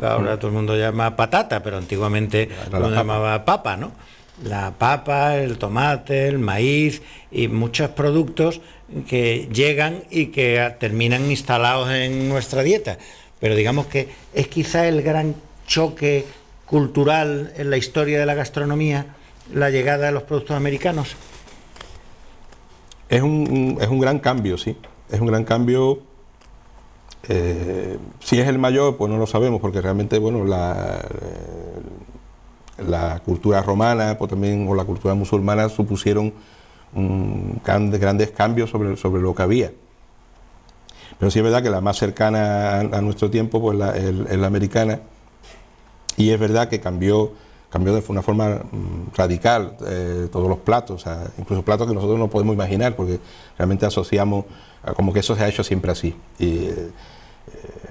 ahora todo el mundo llama patata, pero antiguamente lo llamaba papa, ¿no? La papa, el tomate, el maíz y muchos productos que llegan y que terminan instalados en nuestra dieta. Pero digamos que es quizá el gran choque cultural en la historia de la gastronomía, la llegada de los productos americanos. Es un gran cambio, sí. Es un gran cambio. Si es el mayor, pues no lo sabemos, porque realmente, bueno, la cultura romana, pues también, o la cultura musulmana, supusieron grandes cambios sobre lo que había. Pero sí es verdad que la más cercana a nuestro tiempo pues es la americana, y es verdad que cambió de una forma radical todos los platos, o sea, incluso platos que nosotros no podemos imaginar, porque realmente asociamos como que eso se ha hecho siempre así. Y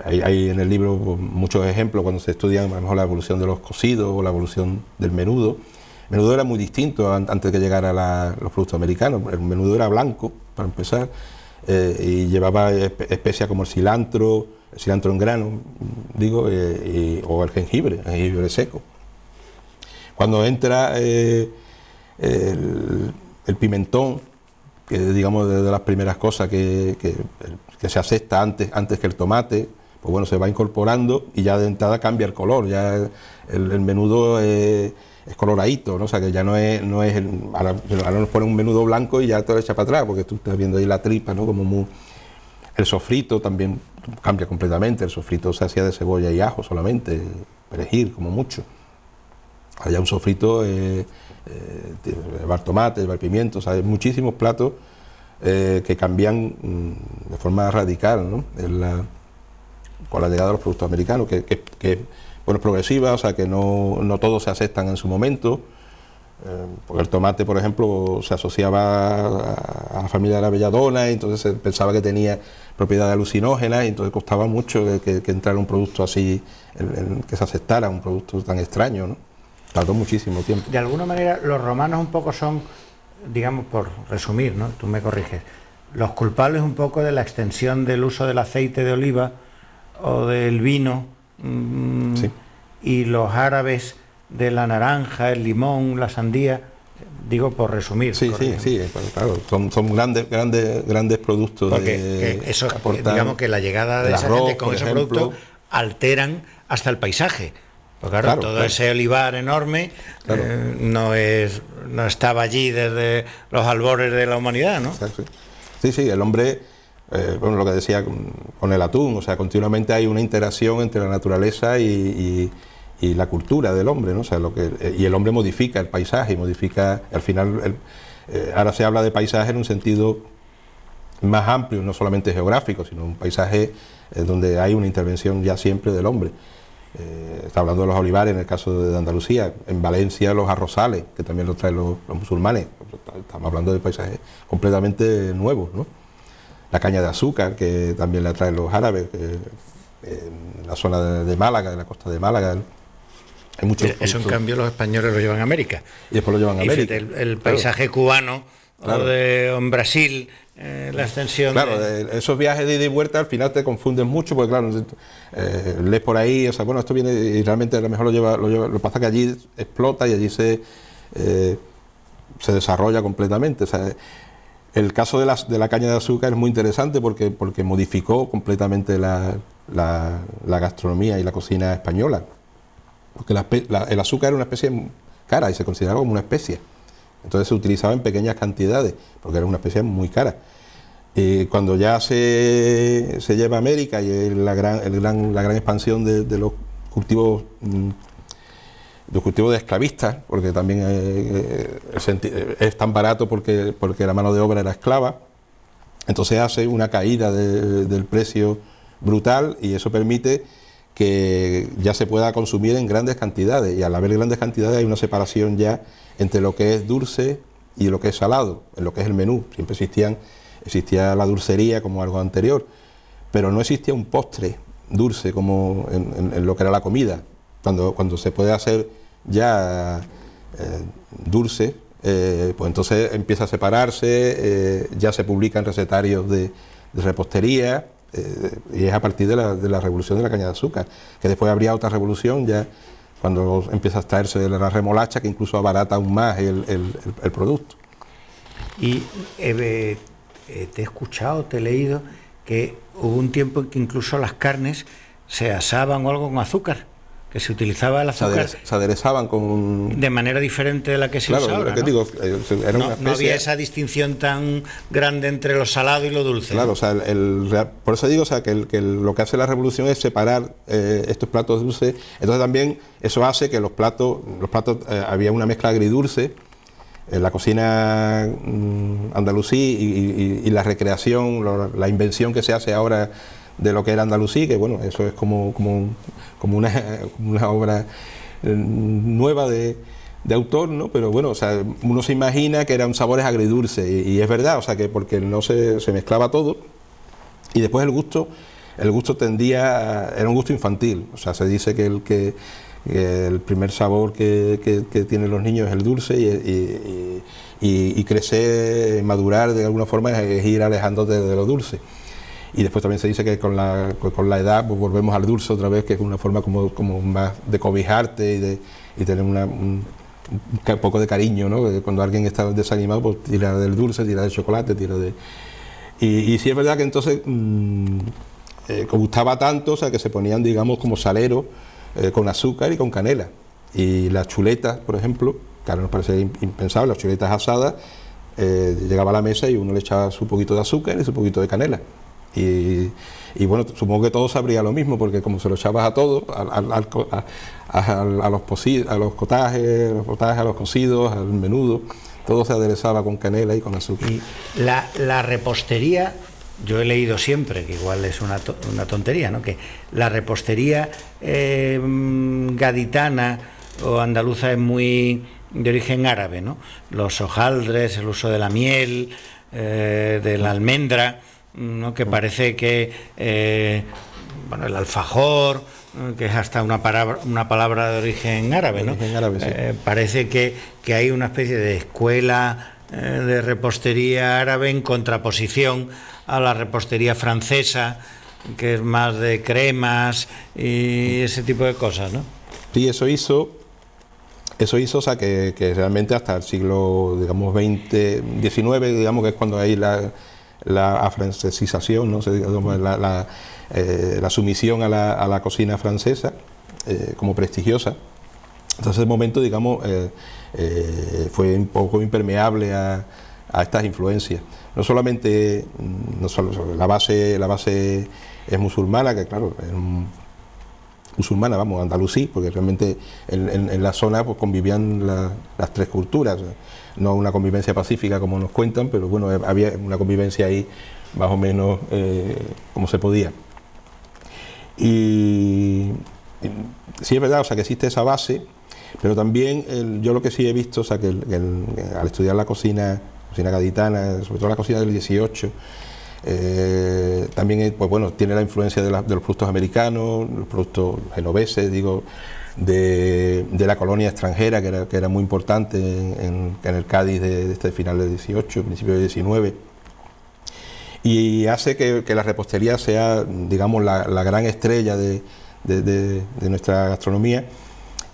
hay en el libro muchos ejemplos cuando se estudian a lo mejor la evolución de los cocidos o la evolución del menudo. El menudo era muy distinto antes de que llegara los productos americanos. El menudo era blanco, para empezar, y llevaba especias como el cilantro en grano, digo, o el jengibre seco. Cuando entra el pimentón, que digamos de las primeras cosas que se asesta antes que el tomate, pues bueno, se va incorporando y ya de entrada cambia el color, ya el menudo es coloradito, ¿no? O sea que ya no es ahora nos pone un menudo blanco y ya te lo echa para atrás, porque tú estás viendo ahí la tripa, ¿no? El sofrito también cambia completamente, el sofrito se hacía de cebolla y ajo solamente, perejil como mucho. Allá un sofrito llevar tomate, llevar pimiento, o sea, hay muchísimos platos que cambian de forma radical, ¿no? Con la llegada de los productos americanos, que bueno, es progresiva, o sea que no todos se aceptan en su momento, porque el tomate, por ejemplo, se asociaba a la familia de la belladona, y entonces se pensaba que tenía propiedades alucinógenas, y entonces costaba mucho que entrara un producto así, que se aceptara, un producto tan extraño, ¿no? Tardó muchísimo tiempo. De alguna manera, los romanos un poco son, digamos, por resumir, ¿no? Tú me corriges, los culpables un poco de la extensión del uso del aceite de oliva o del vino, sí. Y los árabes de la naranja, el limón, la sandía, digo por resumir. Sí, claro, son grandes productos. Porque eso, digamos que la llegada de esa gente con esos productos alteran hasta el paisaje. Porque claro, todo ese olivar enorme no estaba allí desde los albores de la humanidad, ¿no? Sí, el hombre, bueno, lo que decía con el atún, o sea, continuamente hay una interacción entre la naturaleza y la cultura del hombre, ¿no? O sea, y el hombre modifica el paisaje, al final, ahora se habla de paisaje en un sentido más amplio, no solamente geográfico, sino un paisaje donde hay una intervención ya siempre del hombre. Está hablando de los olivares en el caso de Andalucía, en Valencia los arrozales, que también los traen los musulmanes. Estamos hablando de paisajes completamente nuevos, ¿no? La caña de azúcar, que también la traen los árabes, en la zona de Málaga, de la costa de Málaga. Hay muchos eso en cambio los españoles lo llevan a América. Y después lo llevan a América. El paisaje cubano, o en Brasil, la extensión. Claro, esos viajes de ida y vuelta al final te confunden mucho, porque claro, lees por ahí, o sea, bueno, esto viene y realmente a lo mejor lo lleva. Lo que pasa es que allí explota y allí se desarrolla completamente. O sea, el caso de la caña de azúcar es muy interesante porque modificó completamente la gastronomía y la cocina española. Porque el azúcar era una especie cara y se consideraba como una especia. Entonces se utilizaba en pequeñas cantidades, porque era una especie muy cara. Y cuando ya se lleva a América y la gran expansión de los cultivos de esclavistas, porque también es tan barato porque la mano de obra era esclava, entonces hace una caída del precio brutal, y eso permite que ya se pueda consumir en grandes cantidades, y al haber grandes cantidades hay una separación ya entre lo que es dulce y lo que es salado, en lo que es el menú. Siempre existía la dulcería como algo anterior, pero no existía un postre dulce como en lo que era la comida. Cuando se puede hacer ya dulce, pues entonces empieza a separarse, ya se publican recetarios de repostería, y es a partir de la revolución de la caña de azúcar, que después habría otra revolución ya cuando empieza a extraerse de la remolacha, que incluso abarata aún más el producto. Y te he escuchado, te he leído que hubo un tiempo en que incluso las carnes se asaban o algo con azúcar, que se utilizaba el azúcar. Se aderezaban con... De manera diferente de la que se usa ahora, ¿no? Digo, era una no había esa distinción tan grande entre lo salado y lo dulce. Claro, ¿no? O sea, por eso digo, o sea, que lo que hace la revolución es separar estos platos dulces. Entonces también eso hace que los platos había una mezcla agridulce. La cocina andalusí y la recreación, la invención que se hace ahora de lo que era andalusí, que bueno, eso es como una obra nueva de autor, ¿no? Pero bueno, o sea, uno se imagina que eran sabores agridulces, y es verdad, o sea, que porque no se mezclaba todo, y después el gusto era un gusto infantil. O sea, se dice que el primer sabor que tienen los niños es el dulce, y y crecer, madurar de alguna forma es ir alejándote de lo dulce. Y después también se dice que con la edad pues volvemos al dulce otra vez, que es una forma como más de cobijarte y tener un poco de cariño, ¿no? Cuando alguien está desanimado, pues tira del dulce, tira del chocolate, tira de... Y sí es verdad que entonces gustaba tanto, o sea, que se ponían, digamos, como saleros con azúcar y con canela. Y las chuletas, por ejemplo, que ahora nos parece impensable, las chuletas asadas, llegaba a la mesa y uno le echaba su poquito de azúcar y su poquito de canela. Y bueno, supongo que todo sabría lo mismo, porque como se lo echabas a todo, a los potajes, a los cocidos, al menudo, todo se aderezaba con canela y con azúcar. Y la repostería, yo he leído siempre, que igual es una tontería, ¿no?, que la repostería gaditana o andaluza es muy de origen árabe, ¿no? Los hojaldres, el uso de la miel, de la almendra, ¿no?, que parece que bueno, el alfajor, que es hasta una palabra de origen árabe, ¿no? Origen árabe, sí. Parece que hay una especie de escuela de repostería árabe en contraposición a la repostería francesa, que es más de cremas y ese tipo de cosas, ¿no? Sí, eso hizo, o sea, que realmente hasta el siglo, digamos, XIX, digamos, que es cuando hay la afrancesización, ¿no? La sumisión a la cocina francesa como prestigiosa. Entonces, el momento, digamos, fue un poco impermeable a estas influencias. No solo la base es musulmana, que claro, musulmana, vamos, andalusí, porque realmente en la zona pues convivían las tres culturas. No una convivencia pacífica como nos cuentan, pero bueno, había una convivencia ahí más o menos como se podía. Y sí es verdad, o sea, que existe esa base, pero también yo lo que sí he visto, o sea, que al estudiar la cocina gaditana, sobre todo la cocina del 18, también pues bueno, tiene la influencia de los productos americanos, los productos genoveses, digo, de la colonia extranjera, que era muy importante en el Cádiz de este final del 18, principio del 19, y hace que la repostería sea, digamos, la gran estrella de nuestra gastronomía,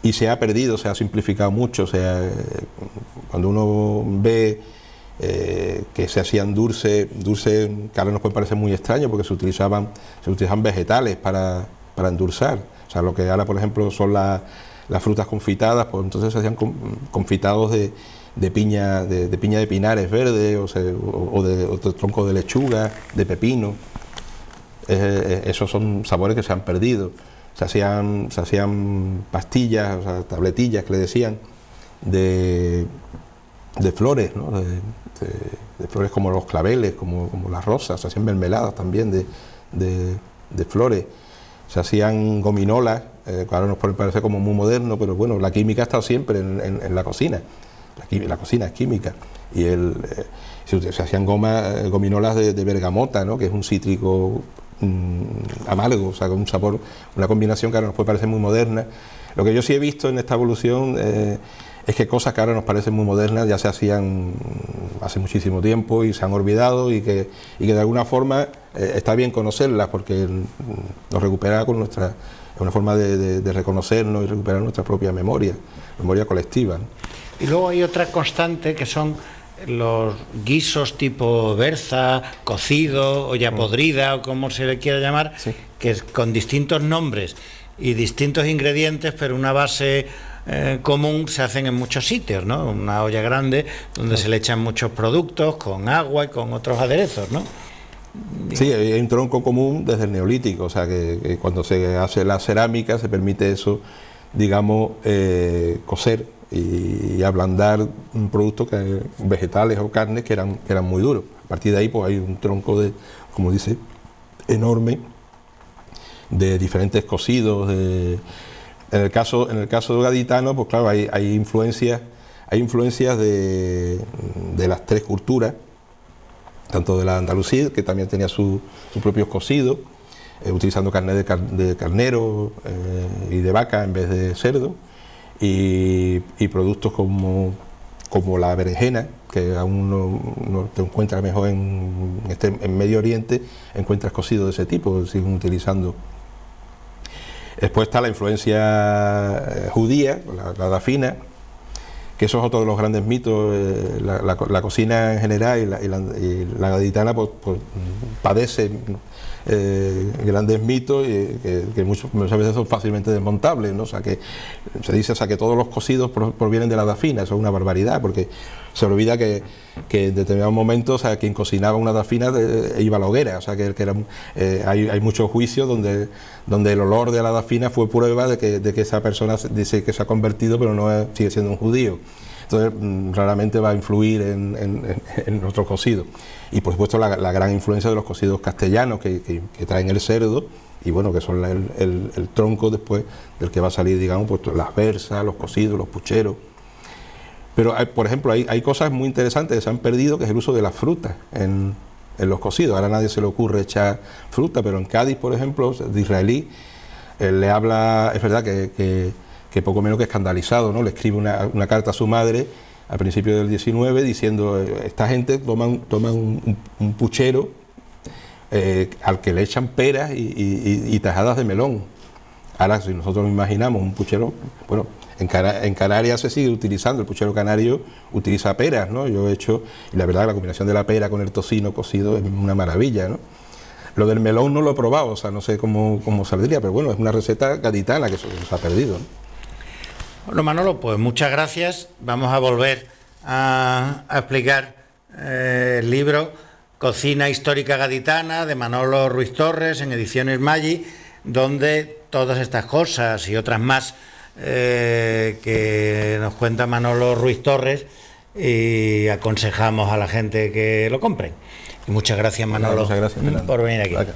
y se ha perdido, se ha simplificado mucho. O sea, cuando uno ve que se hacían dulces que ahora nos puede parecer muy extraño, porque se utilizaban vegetales para endulzar. O sea, lo que ahora, por ejemplo, son las frutas confitadas, pues entonces se hacían confitados de piña de pinares verdes, o de tronco de lechuga, de pepino. Esos son sabores que se han perdido. Se hacían pastillas, o sea, tabletillas que le decían, de flores, ¿no? De flores como los claveles, como las rosas. Se hacían mermeladas también de flores. Se hacían gominolas, que ahora nos puede parecer como muy moderno, pero bueno, la química ha estado siempre en la cocina. La cocina es química. Y se hacían gominolas de bergamota, ¿no?, que es un cítrico amargo, o sea, con un sabor, una combinación que ahora nos puede parecer muy moderna. Lo que yo sí he visto en esta evolución es que cosas que ahora nos parecen muy modernas ya se hacían hace muchísimo tiempo y se han olvidado, y que de alguna forma está bien conocerlas, porque nos recupera con es una forma de reconocernos y recuperar nuestra propia memoria colectiva, ¿no? Y luego hay otra constante, que son los guisos tipo berza, cocido, olla podrida, o como se le quiera llamar, sí, que es con distintos nombres y distintos ingredientes, pero una base común, se hacen en muchos sitios, ¿no? Una olla grande donde se le echan muchos productos con agua y con otros aderezos, ¿no? Sí, hay un tronco común desde el Neolítico, o sea, que cuando se hace la cerámica se permite eso, digamos, cocer y ablandar un producto, vegetales o carnes que eran muy duros. A partir de ahí pues hay un tronco como dice, enorme, de diferentes cocidos. En el caso de gaditano, pues claro, hay influencias de las tres culturas, tanto de la Andalucía, que también tenía sus propios cocidos, utilizando carne de carnero y de vaca en vez de cerdo, y productos como la berenjena, que aún no te encuentras mejor en Medio Oriente, encuentras cocidos de ese tipo, siguen utilizando. Después está la influencia judía, la dafina, que eso es otro de los grandes mitos. La cocina en general y la gaditana pues padece grandes mitos que muchas veces son fácilmente desmontables, ¿no? O sea, que se dice, o sea, que todos los cocidos provienen de la dafina. Eso es una barbaridad, porque se olvida que en determinados momentos, o sea, quien cocinaba una dafina iba a la hoguera. O sea, que era, hay muchos juicios donde el olor de la dafina fue prueba de que esa persona dice que se ha convertido, pero no sigue siendo un judío. Entonces raramente va a influir en nuestros cocidos. Y por supuesto la gran influencia de los cocidos castellanos que traen el cerdo, y bueno, que son el tronco después del que va a salir, digamos, pues las versas, los cocidos, los pucheros. Pero por ejemplo hay cosas muy interesantes que se han perdido, que es el uso de las frutas en los cocidos. Ahora a nadie se le ocurre echar fruta, pero en Cádiz, por ejemplo, de israelí, le habla, es verdad que poco menos que escandalizado, ¿no? Le escribe una carta a su madre al principio del 19 diciendo: esta gente toma un puchero al que le echan peras y tajadas de melón. Ahora, si nosotros imaginamos un puchero, bueno, en Canarias se sigue utilizando, el puchero canario utiliza peras, ¿no? Yo he hecho, y la verdad la combinación de la pera con el tocino cocido es una maravilla, ¿no? Lo del melón no lo he probado, o sea, no sé cómo saldría, pero bueno, es una receta gaditana que se ha perdido, ¿no? Bueno, Manolo, pues muchas gracias. Vamos a volver a explicar el libro Cocina Histórica Gaditana de Manolo Ruiz Torres en Ediciones Maggi, donde todas estas cosas y otras más que nos cuenta Manolo Ruiz Torres, y aconsejamos a la gente que lo compren. Y muchas gracias, Manolo, muchas gracias, Fernando, por venir aquí. Gracias.